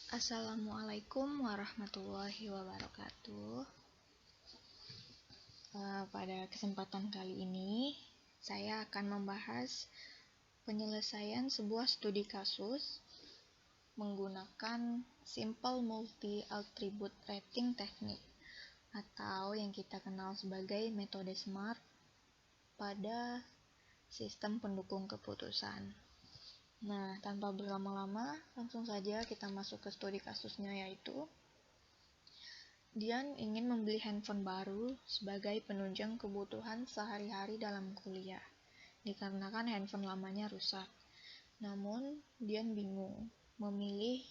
Assalamualaikum warahmatullahi wabarakatuh. Pada kesempatan kali ini, saya akan membahas penyelesaian sebuah studi kasus menggunakan Simple Multi-Attribute Rating Technique atau yang kita kenal sebagai metode SMART pada sistem pendukung keputusan. Nah, tanpa berlama-lama, langsung saja kita masuk ke studi kasusnya, yaitu Dian ingin membeli handphone baru sebagai penunjang kebutuhan sehari-hari dalam kuliah, dikarenakan handphone lamanya rusak. Namun, Dian bingung memilih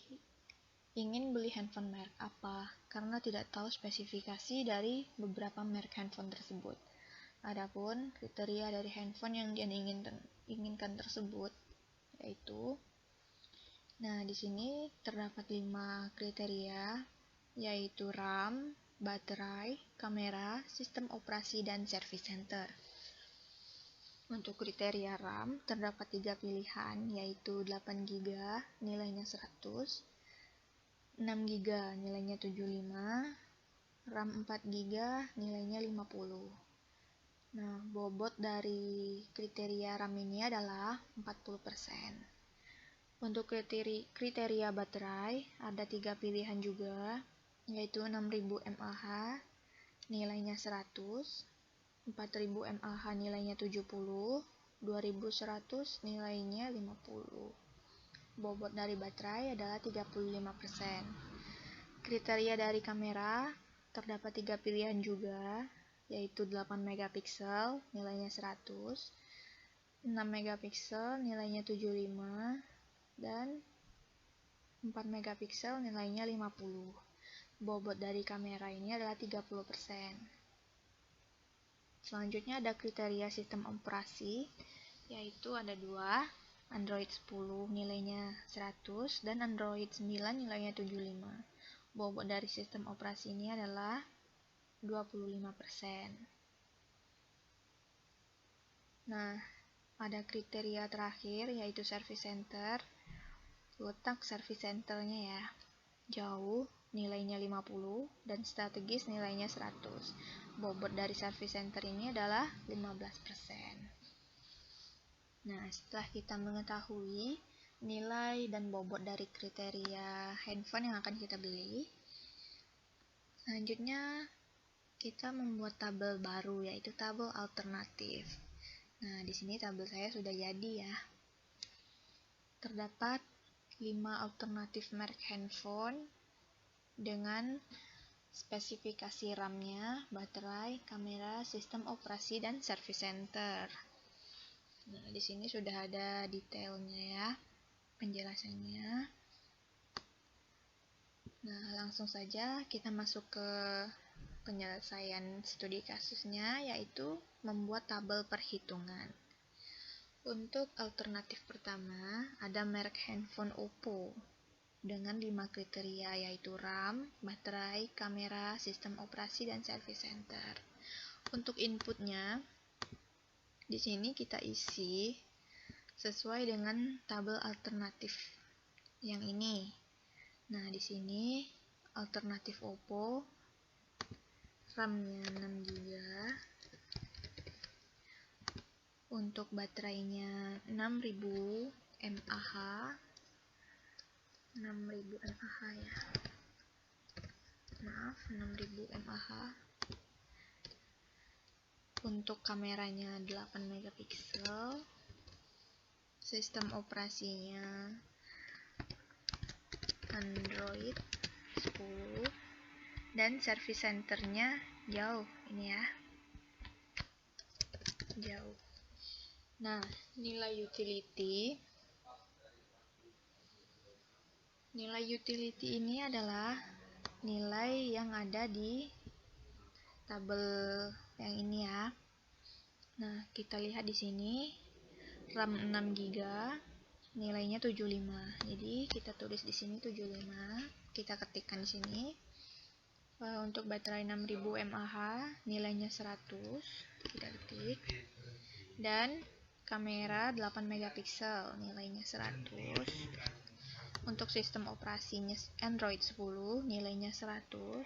ingin beli handphone merek apa, karena tidak tahu spesifikasi dari beberapa merek handphone tersebut. Adapun kriteria dari handphone yang Dian inginkan tersebut yaitu, di sini terdapat 5 kriteria, yaitu RAM, baterai, kamera, sistem operasi, dan service center. Untuk kriteria RAM terdapat 3 pilihan, yaitu 8GB nilainya 100, 6GB nilainya 75, RAM 4GB nilainya 50. Nah, bobot dari kriteria RAM ini adalah 40%. Untuk kriteria baterai ada 3 pilihan juga, yaitu 6000 mAh nilainya 100, 4000 mAh nilainya 70, 2100 nilainya 50. Bobot dari baterai adalah 35%. Kriteria dari kamera terdapat 3 pilihan juga, yaitu 8 megapiksel nilainya 100, 6 megapiksel nilainya 75, dan 4 megapiksel nilainya 50. Bobot dari kamera ini adalah 30%. Selanjutnya ada kriteria sistem operasi, yaitu ada 2, Android 10 nilainya 100 dan Android 9 nilainya 75. Bobot dari sistem operasi ini adalah 25%. Nah, ada kriteria terakhir yaitu service center. Letak service centernya ya, jauh nilainya 50 dan strategis nilainya 100. Bobot dari service center ini adalah 15%. Nah, setelah kita mengetahui nilai dan bobot dari kriteria handphone yang akan kita beli, selanjutnya kita membuat tabel baru, yaitu tabel alternatif. Nah, di sini tabel saya sudah jadi ya. Terdapat 5 alternatif merek handphone dengan spesifikasi RAM-nya, baterai, kamera, sistem operasi, dan service center. Nah, di sini sudah ada detailnya ya, penjelasannya. Nah, langsung saja kita masuk ke penyelesaian studi kasusnya, yaitu membuat tabel perhitungan. Untuk alternatif pertama, ada merek handphone Oppo dengan 5 kriteria, yaitu RAM, baterai, kamera, sistem operasi, dan service center. Untuk inputnya, di sini kita isi sesuai dengan tabel alternatif yang ini. Nah, di sini alternatif Oppo RAM-nya 6GB, untuk baterainya 6000 mAh, 6000 mAh ya, maaf, 6000 mAh. Untuk kameranya 8 megapiksel, sistem operasinya Android 10, dan service centernya jauh ini ya, jauh. Nah, nilai utility ini adalah nilai yang ada di tabel yang ini ya. Nah, kita lihat di sini RAM 6GB nilainya 75. Jadi kita tulis di sini 75. Kita ketikkan di sini. Untuk baterai 6000 mAh nilainya 100. Kita ketik. Dan kamera 8 megapiksel nilainya 100. Untuk sistem operasinya Android 10 nilainya 100,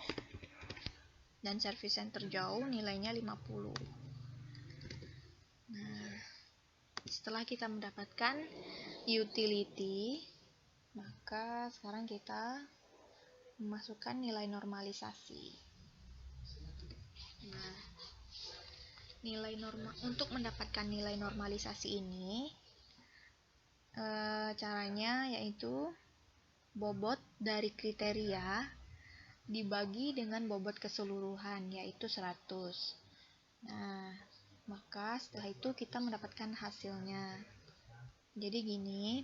dan service center jauh nilainya 50. Nah, setelah kita mendapatkan utility, maka sekarang kita memasukkan nilai normalisasi. Nah, untuk mendapatkan nilai normalisasi ini, caranya yaitu bobot dari kriteria dibagi dengan bobot keseluruhan, yaitu 100. Nah, maka setelah itu kita mendapatkan hasilnya. Jadi gini,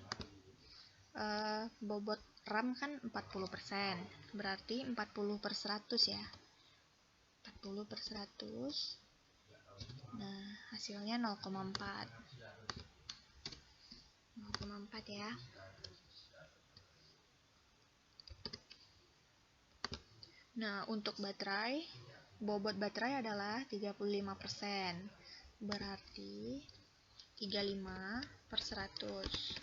bobot RAM kan 40%, berarti 40 per 100 ya. 40 per 100. Nah, hasilnya 0,4. 0,4 ya. Nah, untuk baterai, bobot baterai adalah 35%, berarti 35 per 100,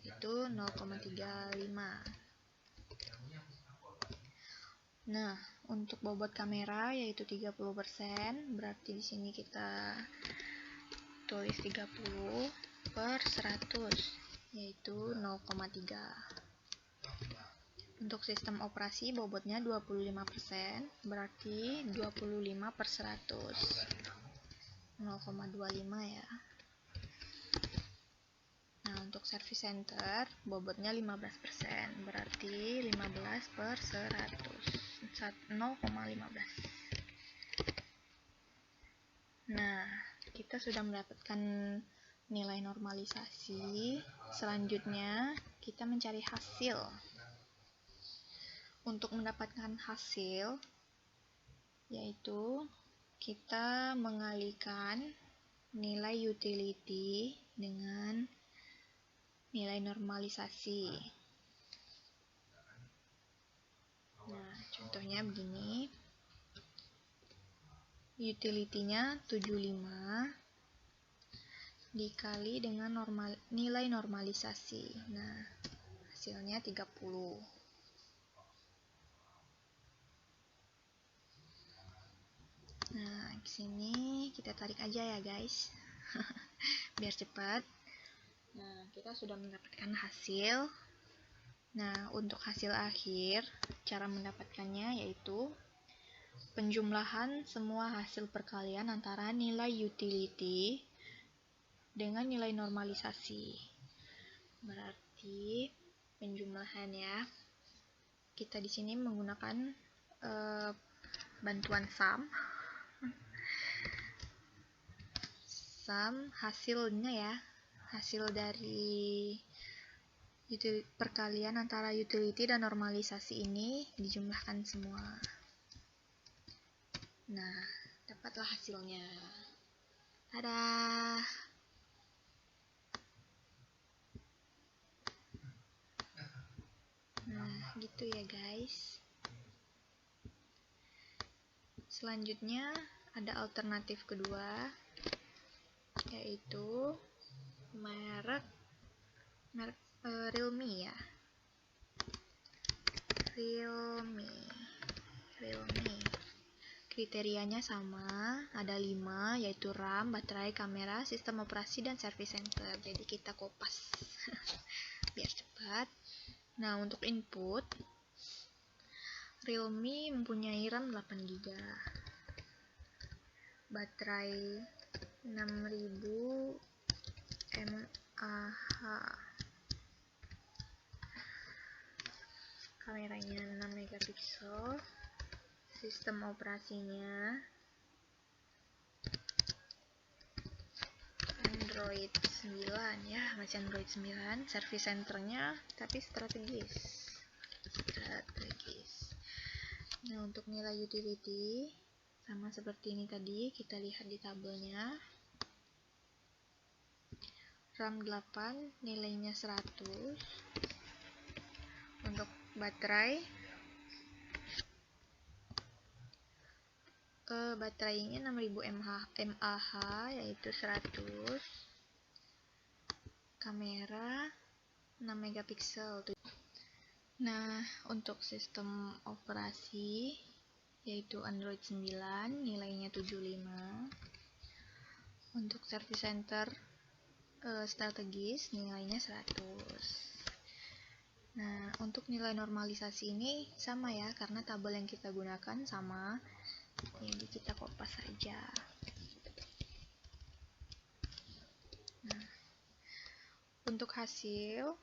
itu 0,35. Nah, untuk bobot kamera yaitu 30%, berarti di sini kita tulis 30 per 100, yaitu 0,3. Untuk sistem operasi bobotnya 25%, berarti 25 per 100, 0,25 ya. Nah, untuk service center bobotnya 15%, berarti 15 per 100, 0,15. Nah, kita sudah mendapatkan nilai normalisasi. Selanjutnya kita mencari hasil. Untuk mendapatkan hasil, yaitu kita mengalihkan nilai utility dengan nilai normalisasi. Nah, contohnya begini. Utility-nya 75 dikali dengan nilai normalisasi. Nah, hasilnya 30. Nah, di sini kita tarik aja ya, guys. Biar cepat. Nah, kita sudah mendapatkan hasil. Nah, untuk hasil akhir, cara mendapatkannya yaitu penjumlahan semua hasil perkalian antara nilai utility dengan nilai normalisasi. Berarti penjumlahan ya. Kita di sini menggunakan bantuan sum. Sum hasilnya ya. Hasil dari perkalian antara utility dan normalisasi ini dijumlahkan semua. Nah, dapatlah hasilnya. Dadah. Nah, gitu ya guys. Selanjutnya ada alternatif kedua, yaitu merek Realme ya. Realme. Kriterianya sama, ada 5, yaitu RAM, baterai, kamera, sistem operasi, dan service center. Jadi kita kopas biar cepat. Nah, untuk input, Realme mempunyai RAM 8GB, baterai 6000 mAh, kameranya 6 megapiksel, sistem operasinya Android 9 ya, masih Android 9, service centernya tapi strategis. Nah, untuk nilai utility sama seperti ini tadi, kita lihat di tabelnya. RAM 8 nilainya 100. Untuk baterai, baterainya 6000 mAh yaitu 100. Kamera 6 megapiksel. Nah, untuk sistem operasi yaitu Android 9, nilainya 75. Untuk service center strategis, nilainya 100. Nah, untuk nilai normalisasi ini sama ya, karena tabel yang kita gunakan sama. Jadi kita kopas saja. Nah, untuk hasil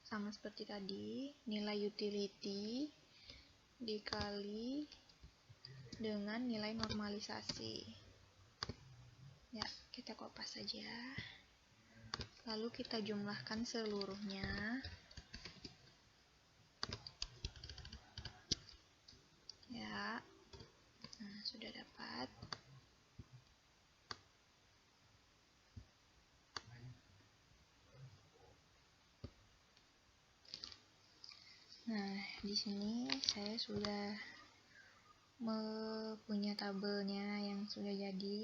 sama seperti tadi, nilai utility dikali dengan nilai normalisasi. Ya, kita kopas saja. Lalu kita jumlahkan seluruhnya. Ya. Nah, sudah dapat. Nah, di sini saya sudah punya tabelnya yang sudah jadi,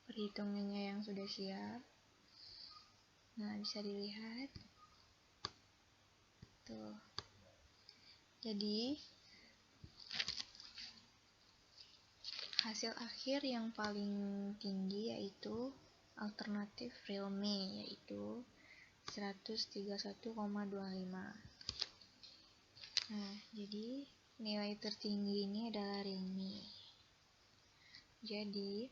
perhitungannya yang sudah siap. Nah, bisa dilihat. Tuh. Jadi, hasil akhir yang paling tinggi yaitu alternatif Realme, yaitu 131,25. Nah, jadi nilai tertinggi ini adalah Realme. Jadi,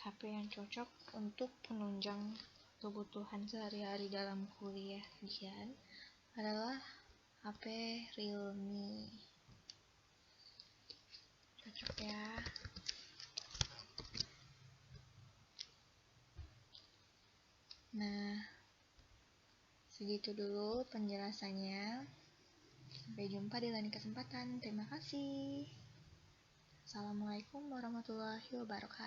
HP yang cocok untuk penunjang kebutuhan sehari-hari dalam kuliah kalian adalah HP Realme. Cocok ya. Nah, segitu dulu penjelasannya. Sampai jumpa di lain kesempatan. Terima kasih. Assalamualaikum warahmatullahi wabarakatuh.